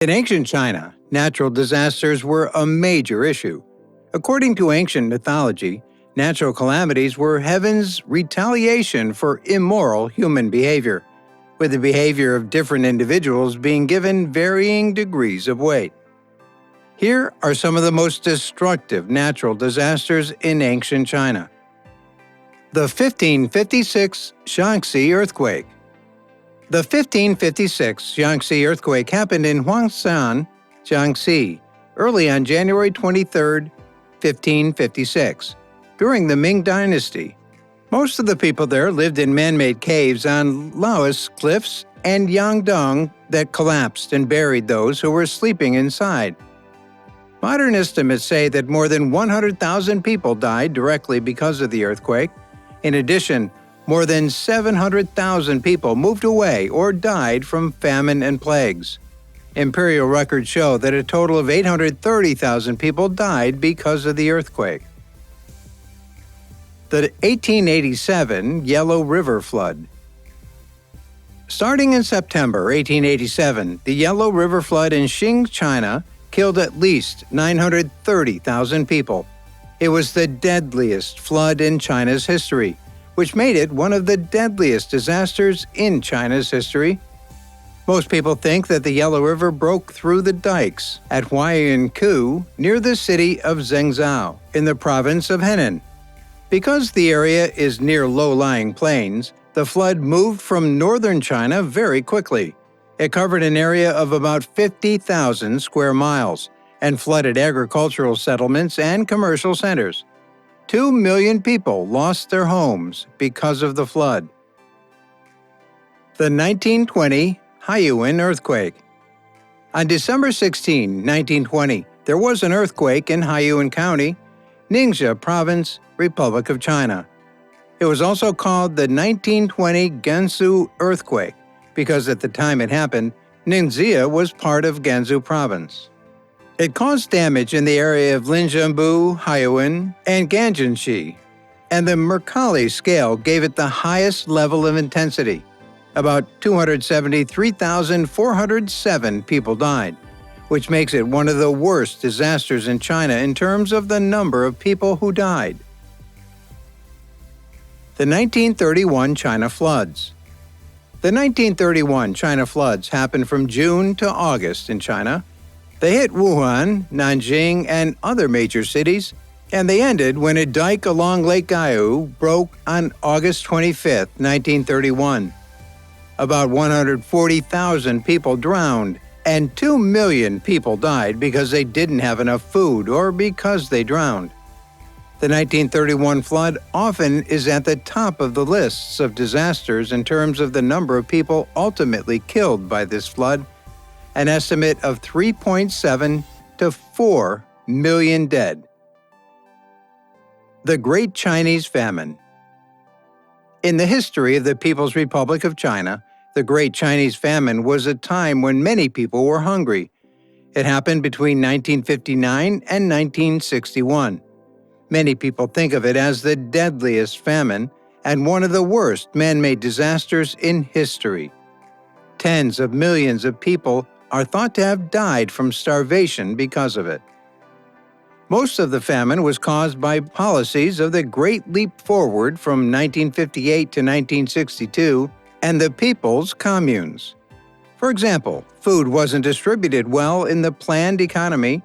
In ancient China, natural disasters were a major issue. According to ancient mythology, natural calamities were heaven's retaliation for immoral human behavior, with the behavior of different individuals being given varying degrees of weight. Here are some of the most destructive natural disasters in ancient China. The 1556 Shaanxi earthquake. The 1556 Shaanxi earthquake happened in Tangshan, Shaanxi, early on January 23, 1556, during the Ming Dynasty. Most of the people there lived in man-made caves on Laos cliffs and Yangdong that collapsed and buried those who were sleeping inside. Modern estimates say that more than 100,000 people died directly because of the earthquake. In addition, more than 700,000 people moved away or died from famine and plagues. Imperial records show that a total of 830,000 people died because of the earthquake. The 1887 Yellow River flood. Starting in September 1887, the Yellow River flood in Xing, China, killed at least 930,000 people. It was the deadliest flood in China's history, which made it one of the deadliest disasters in China's history. Most people think that the Yellow River broke through the dikes at Haiyuan near the city of Zhengzhou in the province of Henan. Because the area is near low-lying plains, the flood moved from northern China very quickly. It covered an area of about 50,000 square miles and flooded agricultural settlements and commercial centers. 2 million people lost their homes because of the flood. The 1920 Haiyuan earthquake. On December 16, 1920, there was an earthquake in Haiyuan County, Ningxia Province, Republic of China. It was also called the 1920 Gansu earthquake because at the time it happened, Ningxia was part of Gansu Province. It caused damage in the area of Linjiangbu, Haiyuan, and Ganjianxi, and the Mercalli scale gave it the highest level of intensity. About 273,407 people died, which makes it one of the worst disasters in China in terms of the number of people who died. The 1931 China floods. The 1931 China floods happened from June to August in China. They hit Wuhan, Nanjing, and other major cities, and they ended when a dike along Lake Gaiu broke on August 25, 1931. About 140,000 people drowned, and 2 million people died because they didn't have enough food or because they drowned. The 1931 flood often is at the top of the lists of disasters in terms of the number of people ultimately killed by this flood, an estimate of 3.7 to 4 million dead. The Great Chinese Famine. In the history of the People's Republic of China, the Great Chinese Famine was a time when many people were hungry. It happened between 1959 and 1961. Many people think of it as the deadliest famine and one of the worst man-made disasters in history. Tens of millions of people are thought to have died from starvation because of it. Most of the famine was caused by policies of the Great Leap Forward from 1958 to 1962 and the People's Communes. For example, food wasn't distributed well in the planned economy.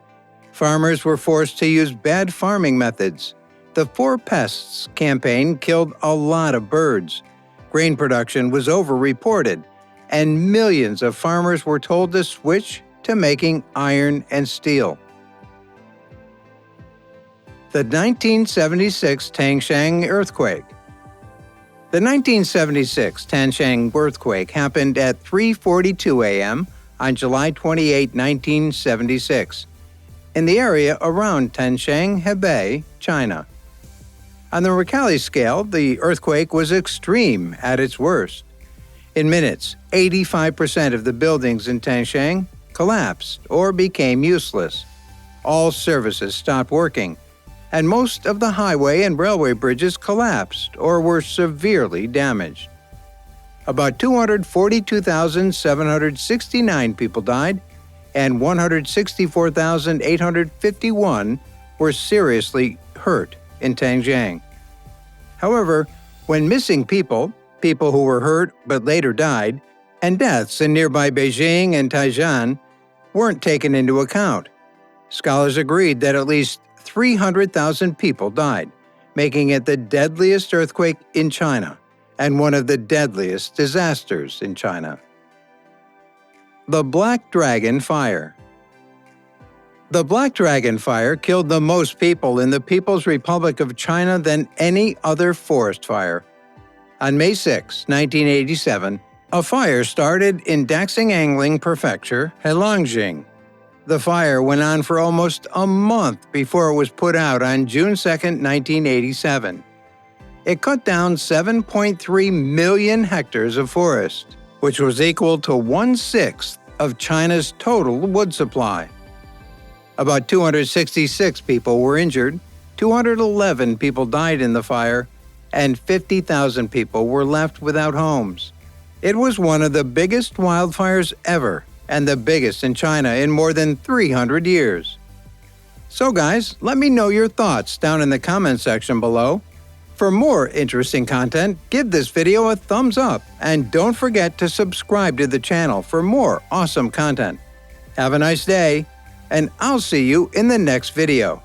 Farmers were forced to use bad farming methods. The Four Pests campaign killed a lot of birds. Grain production was over-reported, and millions of farmers were told to switch to making iron and steel. The 1976 Tangshan earthquake. The 1976 Tangshan earthquake happened at 3:42 a.m. on July 28, 1976, in the area around Tangshan, Hebei, China. On the Mercalli scale, the earthquake was extreme at its worst. In minutes, 85% of the buildings in Tangshan collapsed or became useless. All services stopped working, and most of the highway and railway bridges collapsed or were severely damaged. About 242,769 people died, and 164,851 were seriously hurt in Tangshan. However, when missing people who were hurt but later died, and deaths in nearby Beijing and Tangshan weren't taken into account, scholars agreed that at least 300,000 people died, making it the deadliest earthquake in China and one of the deadliest disasters in China. The Black Dragon Fire. The Black Dragon Fire killed the most people in the People's Republic of China than any other forest fire. On May 6, 1987, a fire started in Daxingangling Prefecture, Heilongjiang. The fire went on for almost a month before it was put out on June 2, 1987. It cut down 7.3 million hectares of forest, which was equal to 1/6 of China's total wood supply. About 266 people were injured, 211 people died in the fire, and 50,000 people were left without homes. It was one of the biggest wildfires ever, and the biggest in China in more than 300 years. So guys, let me know your thoughts down in the comment section below. For more interesting content, give this video a thumbs up, and don't forget to subscribe to the channel for more awesome content. Have a nice day, and I'll see you in the next video.